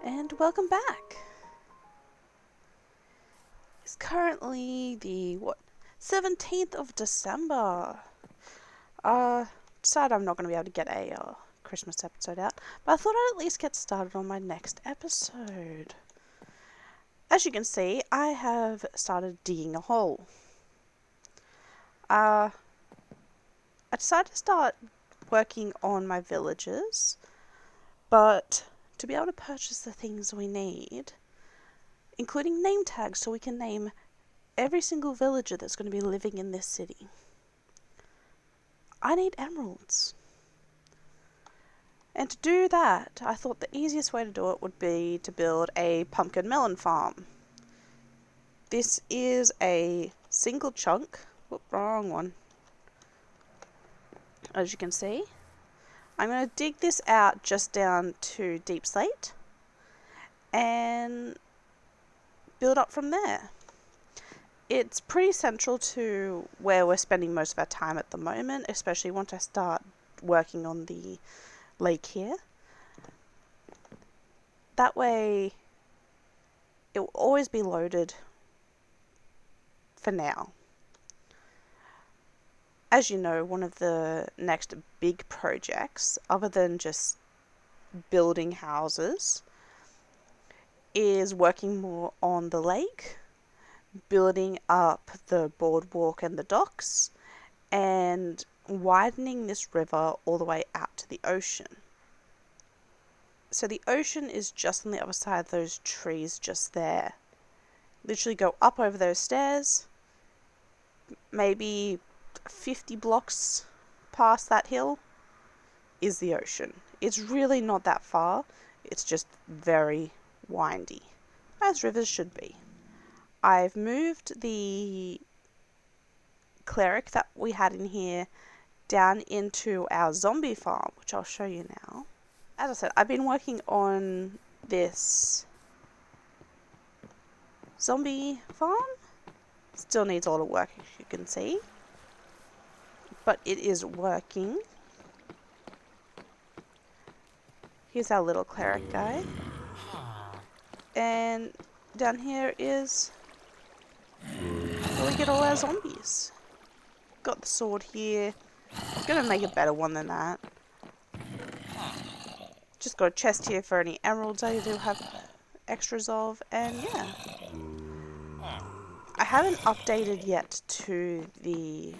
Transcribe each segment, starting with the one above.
And welcome back. It's currently the 17th of December. Decided I'm not going to be able to get a Christmas episode out, but I thought I'd at least get started on my next episode. As you can see, I have started digging a hole. I decided to start working on my villages, but to be able to purchase the things we need, including name tags so we can name every single villager that's going to be living in this city, I need emeralds. And to do that, I thought the easiest way to do it would be to build a pumpkin melon farm. This is a single chunk. Whoop, wrong one. As you can see, I'm going to dig this out just down to deep slate and build up from there. It's pretty central to where we're spending most of our time at the moment, especially once I start working on the lake here. That way it will always be loaded for now. As you know, one of the next big projects, other than just building houses, is working more on the lake, building up the boardwalk and the docks, and widening this river all the way out to the ocean. So the ocean is just on the other side of those trees just there. Literally go up over those stairs, maybe 50 blocks past that hill is the ocean. It's really not that far, it's just very windy, as rivers should be. I've moved the cleric that we had in here down into our zombie farm, which I'll show you now. As I said, I've been working on this zombie farm. Still needs a lot of work, as you can see, but it is working. Here's our little cleric guy, and down here is where we get all our zombies. Got the sword here. Gonna make a better one than that. Just got a chest here for any emeralds I do have extras of, and yeah. I haven't updated yet to the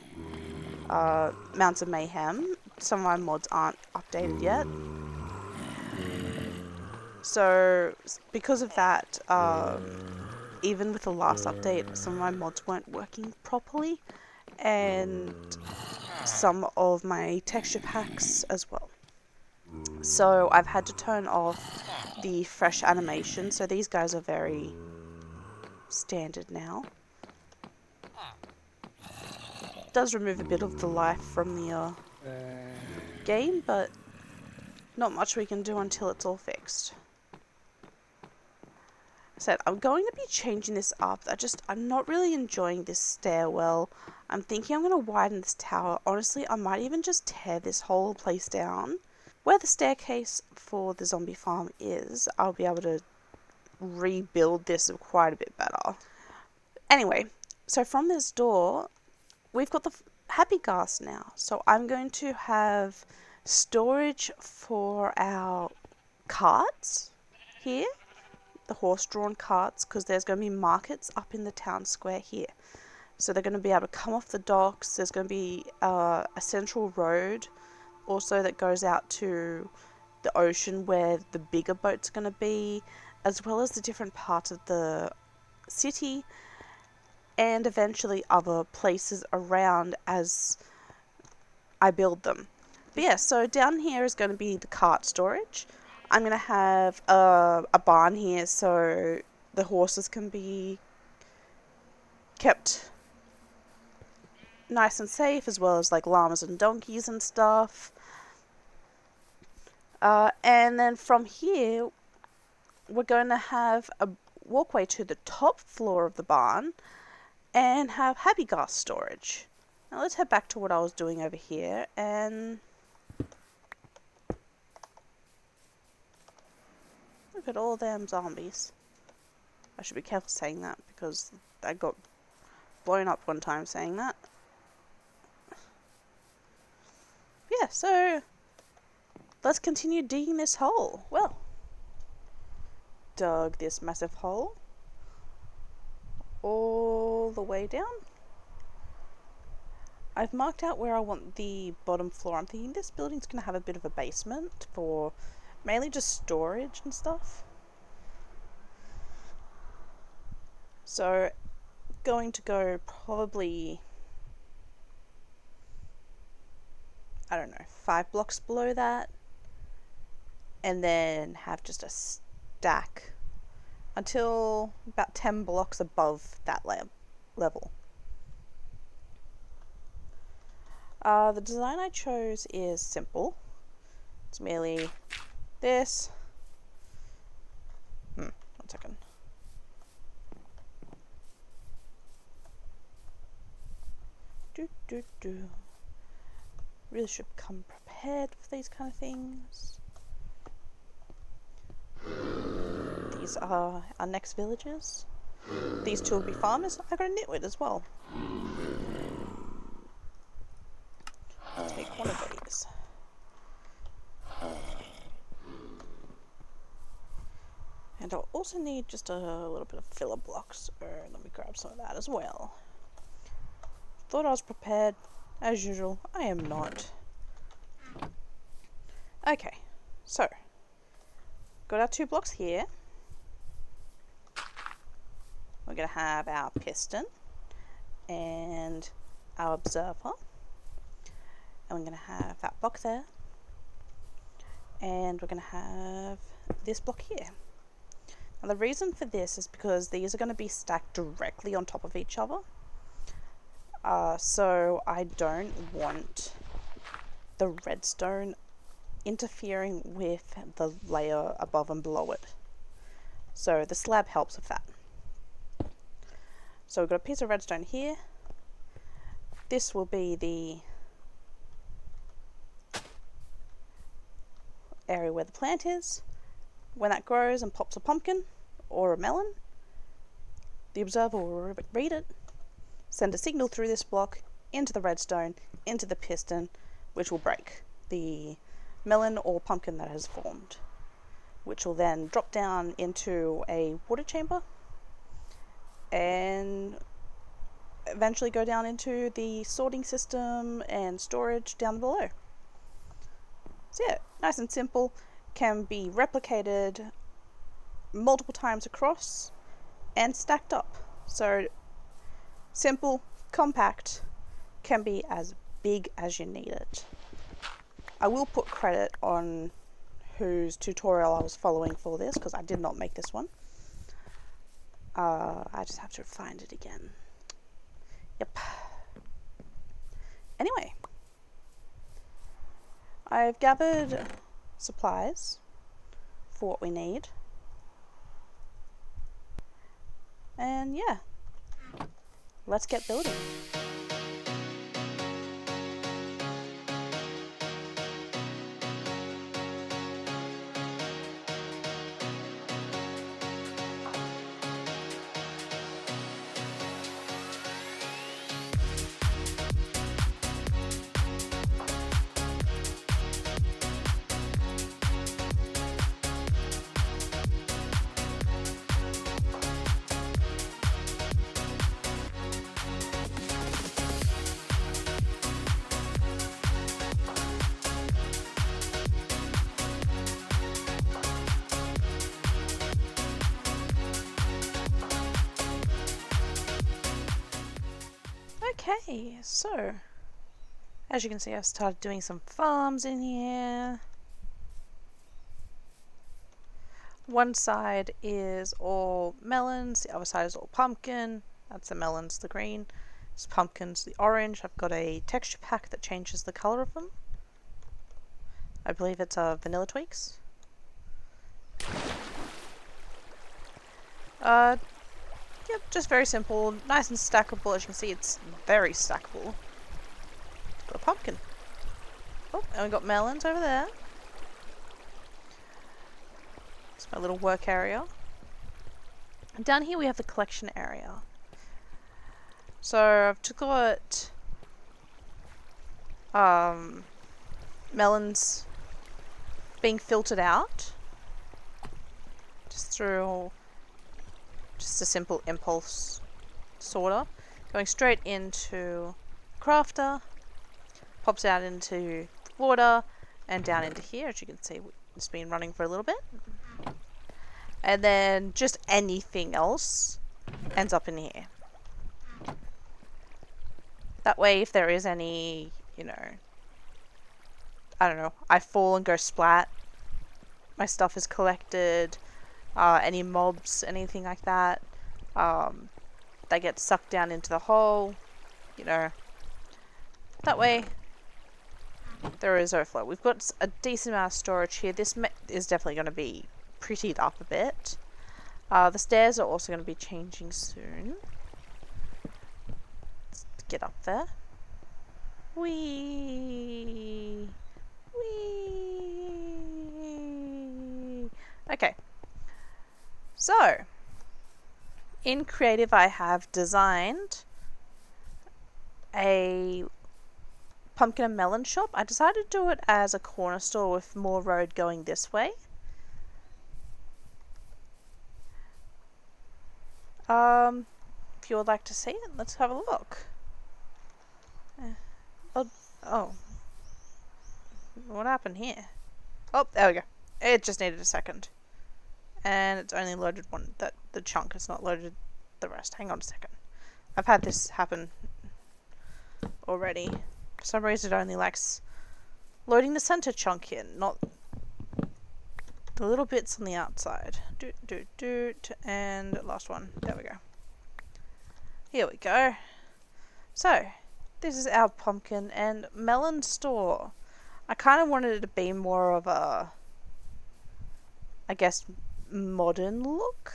Mounts of Mayhem. Some of my mods aren't updated yet. So, because of that, even with the last update, some of my mods weren't working properly, and some of my texture packs as well. So I've had to turn off the fresh animation, so these guys are very standard now. It does remove a bit of the life from the game, but not much we can do until it's all fixed. I said I'm going to be changing this up. I'm not really enjoying this stairwell. I'm thinking I'm going to widen this tower. Honestly, I might even just tear this whole place down. Where the staircase for the zombie farm is, I'll be able to rebuild this quite a bit better. Anyway, so from this door, we've got the happy gas now. So I'm going to have storage for our carts here, the horse-drawn carts, because there's going to be markets up in the town square here. So they're going to be able to come off the docks. There's going to be a central road also that goes out to the ocean where the bigger boat's going to be, as well as the different parts of the city, and eventually other places around as I build them. But yeah, so down here is going to be the cart storage. I'm going to have a barn here so the horses can be kept nice and safe, as well as like llamas and donkeys and stuff. And then from here, we're going to have a walkway to the top floor of the barn and have happy gas storage. Now let's head back to what I was doing over here, and Look at all them zombies. I should be careful saying that because I got blown up one time saying that. Yeah, so let's continue digging this hole. Well, dug this massive hole all the way down. I've marked out where I want the bottom floor. I'm thinking this building's going to have a bit of a basement for mainly just storage and stuff. So, going to go probably, I don't know, 5 blocks below that. And then have just a stack until about 10 blocks above that level. The design I chose is simple. It's merely this. One second. Really should come prepared for these kind of things. These are our next villagers. These two will be farmers. I got a nitwit as well. Take one of these. And I'll also need just a little bit of filler blocks. Let me grab some of that as well. Thought I was prepared. As usual, I am not. Okay, so got our 2 blocks here. We're going to have our piston and our observer. And we're going to have that block there. And we're going to have this block here. Now the reason for this is because these are going to be stacked directly on top of each other. So I don't want the redstone interfering with the layer above and below it. So the slab helps with that. So we've got a piece of redstone here. This will be the area where the plant is. When that grows and pops a pumpkin or a melon, the observer will read it, send a signal through this block into the redstone, into the piston, which will break the melon or pumpkin that has formed, which will then drop down into a water chamber and eventually go down into the sorting system and storage down below. So yeah, nice and simple, can be replicated multiple times across and stacked up. So simple, compact, can be as big as you need it. I will put credit on whose tutorial I was following for this, because I did not make this one. I just have to find it again. Yep. Anyway, I've gathered supplies for what we need. And yeah, let's get building. Okay, so as you can see, I've started doing some farms in here. One side is all melons, the other side is all pumpkin. That's the melons, the green. This pumpkin's the orange. I've got a texture pack that changes the color of them. I believe it's vanilla tweaks. Yep, just very simple, nice and stackable. As you can see, it's very stackable. Got a pumpkin. Oh, and we've got melons over there. It's my little work area. And down here we have the collection area. So I've just got melons being filtered out just through just a simple impulse sorter, going straight into crafter, pops out into water and down into here. As you can see, it's been running for a little bit, and then just anything else ends up in here. That way, if there is any, you know, I don't know, I fall and go splat, my stuff is collected. Any mobs, anything like that, they get sucked down into the hole, you know. That way, there is overflow. We've got a decent amount of storage here. This is definitely going to be prettied up a bit. The stairs are also going to be changing soon. Let's get up there. Whee! Whee! Okay. So, in Creative I have designed a pumpkin and melon shop. I decided to do it as a corner store with more road going this way. If you would like to see it, let's have a look. Oh. What happened here? Oh, there we go. It just needed a second. And it's only loaded the chunk. It's not loaded the rest. Hang on a second. I've had this happen already. For some reason it only likes loading the center chunk in, not the little bits on the outside. And last one. There we go. Here we go. So, this is our pumpkin and melon store. I kind of wanted it to be more of a, I guess, modern look.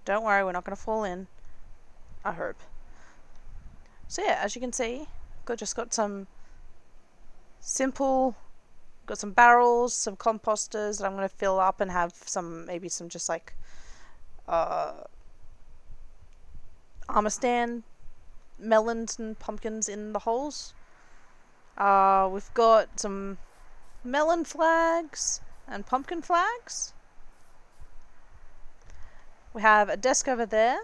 Don't worry, we're not going to fall in. I hope. So yeah, as you can see, just got some simple, got some barrels, some composters that I'm going to fill up and have some, maybe some just like armor stand melons and pumpkins in the holes. We've got some melon flags and pumpkin flags. We have a desk over there,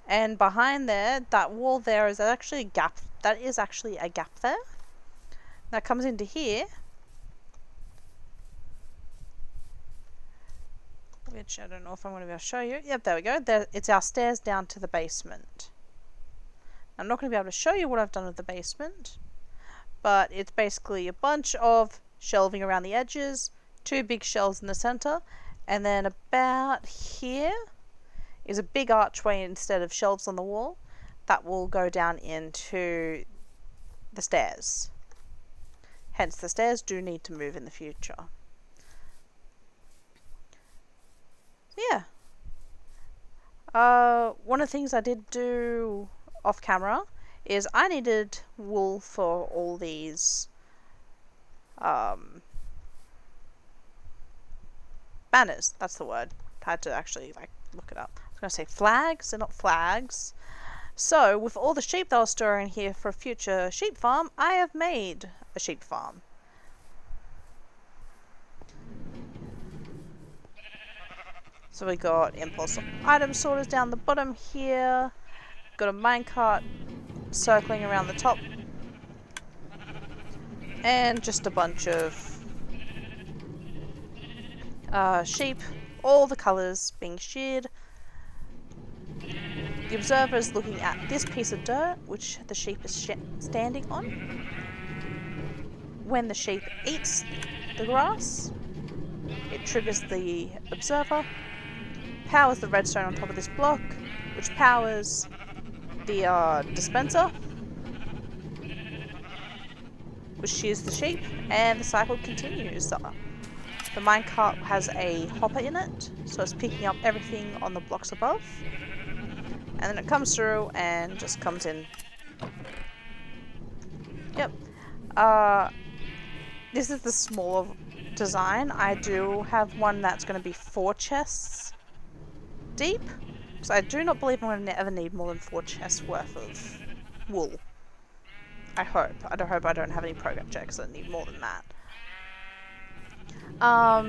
and behind there, that wall there is actually a gap. That is actually a gap there. That comes into here, which I don't know if I'm going to be able to show you. Yep, there we go. There, it's our stairs down to the basement. I'm not going to be able to show you what I've done with the basement, but it's basically a bunch of shelving around the edges, two big shelves in the center, and then about here is a big archway instead of shelves on the wall that will go down into the stairs. Hence, the stairs do need to move in the future. Yeah. One of the things I did do off camera is I needed wool for all these banners. That's the word. I had to actually like look it up. I was going to say flags. They're not flags. So with all the sheep that I was storing here for a future sheep farm, I have made a sheep farm. So we got impulse item sorters down the bottom here. Got a minecart circling around the top. And just a bunch of sheep, all the colours being sheared. The observer is looking at this piece of dirt, which the sheep is standing on. When the sheep eats the grass, it triggers the observer, powers the redstone on top of this block, which powers the dispenser, which shears the sheep, and the cycle continues. The minecart has a hopper in it, so it's picking up everything on the blocks above, and then it comes through and just comes in. Yep. This is the smaller design. I do have one that's going to be 4 chests deep. So I do not believe I'm going to ever need more than 4 chests worth of wool. I hope. I don't have any program checks that need more than that.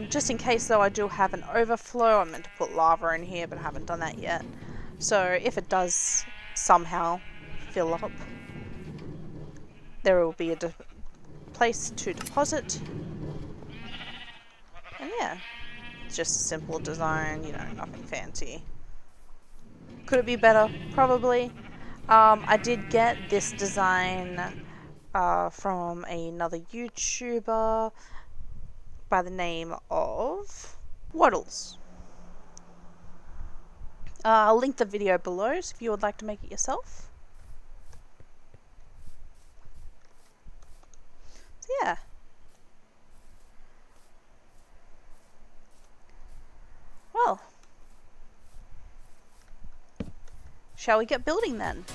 Just in case though, I do have an overflow. I'm meant to put lava in here, but I haven't done that yet. So if it does somehow fill up, there will be a place to deposit. And yeah, it's just a simple design, you know, nothing fancy. Could it be better? Probably. I did get this design from another YouTuber by the name of Waddles. I'll link the video below so if you would like to make it yourself. So yeah. Well, shall we get building then?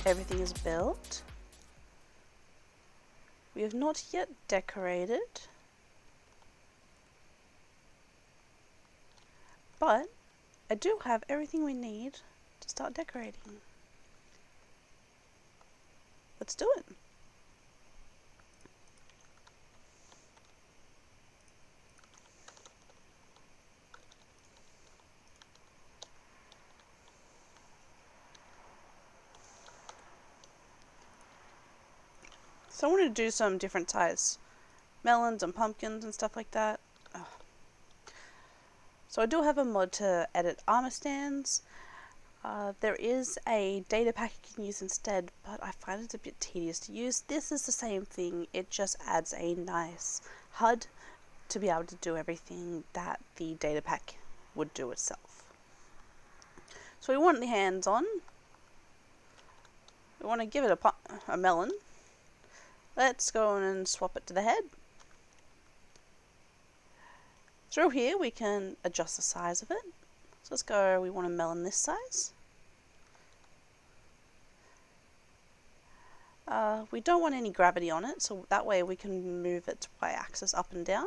Everything is built. We have not yet decorated, but I do have everything we need to start decorating. Let's do it. So I wanted to do some different size melons and pumpkins and stuff like that. Oh. So I do have a mod to edit armor stands. There is a data pack you can use instead, but I find it a bit tedious to use. This is the same thing, it just adds a nice HUD to be able to do everything that the data pack would do itself. So we want the hands on. We want to give it a melon. Let's go and swap it to the head. Through here we can adjust the size of it. So let's go, we want a melon this size. We don't want any gravity on it, so that way we can move its y-axis up and down.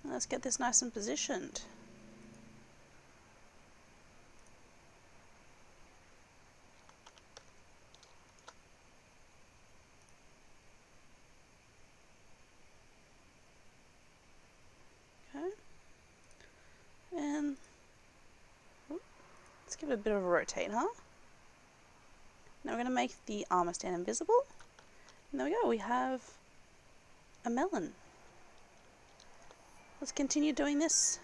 Let's get this nice and positioned. Okay. And let's give it a bit of a rotate, huh? Now we're going to make the armor stand invisible. And there we go, we have a melon. Let's continue doing this.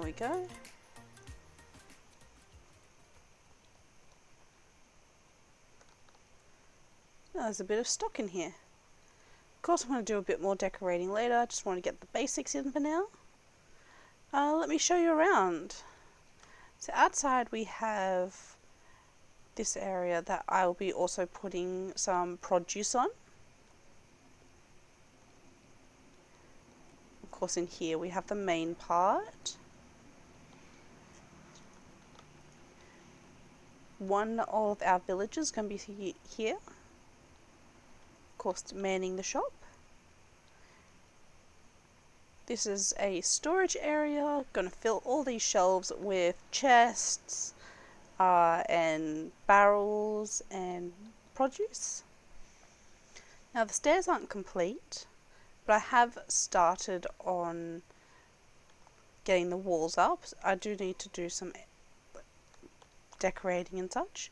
we go. Oh, there's a bit of stock in here. Of course I'm going to do a bit more decorating later. I just want to get the basics in for now. Let me show you around. So outside we have this area that I will be also putting some produce on. Of course in here we have the main part. One of our villagers is going to be here. Of course manning the shop. This is a storage area. Going to fill all these shelves with chests and barrels and produce. Now the stairs aren't complete, but I have started on getting the walls up. I do need to do some decorating and such,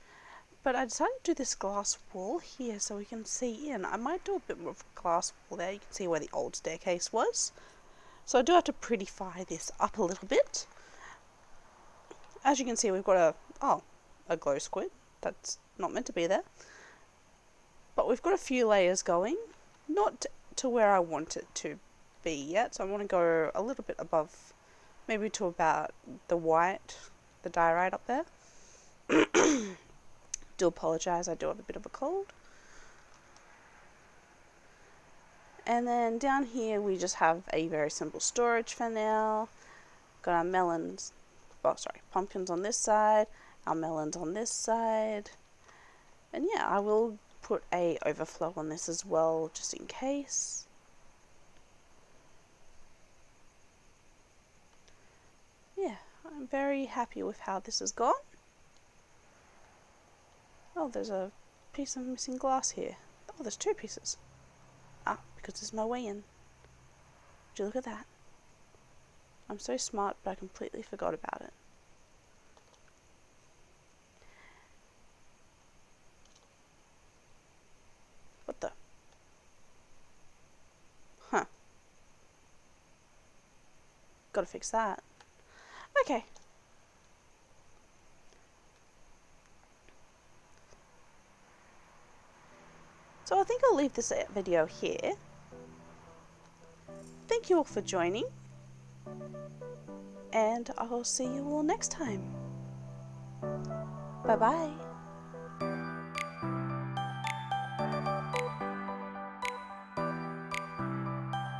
but I decided to do this glass wall here so we can see in. I might do a bit more of a glass wall there. You can see where the old staircase was. So I do have to prettify this up a little bit. As you can see, we've got a glow squid. That's not meant to be there. But we've got a few layers going. Not to where I want it to be yet. So I want to go a little bit above, maybe to about the white, the diorite up there. Do apologise, I do have a bit of a cold. And then down here we just have a very simple storage for now. Got our melons, pumpkins on this side, our melons on this side. And yeah, I will put a overflow on this as well, just in case. Yeah, I'm very happy with how this has gone. Oh, there's a piece of missing glass here. Oh, there's two pieces. Because there's no way in. Would you look at that? I'm so smart, but I completely forgot about it. What the? Huh. Gotta fix that. Okay. So I think I'll leave this video here. Thank you all for joining, and I'll see you all next time. Bye bye.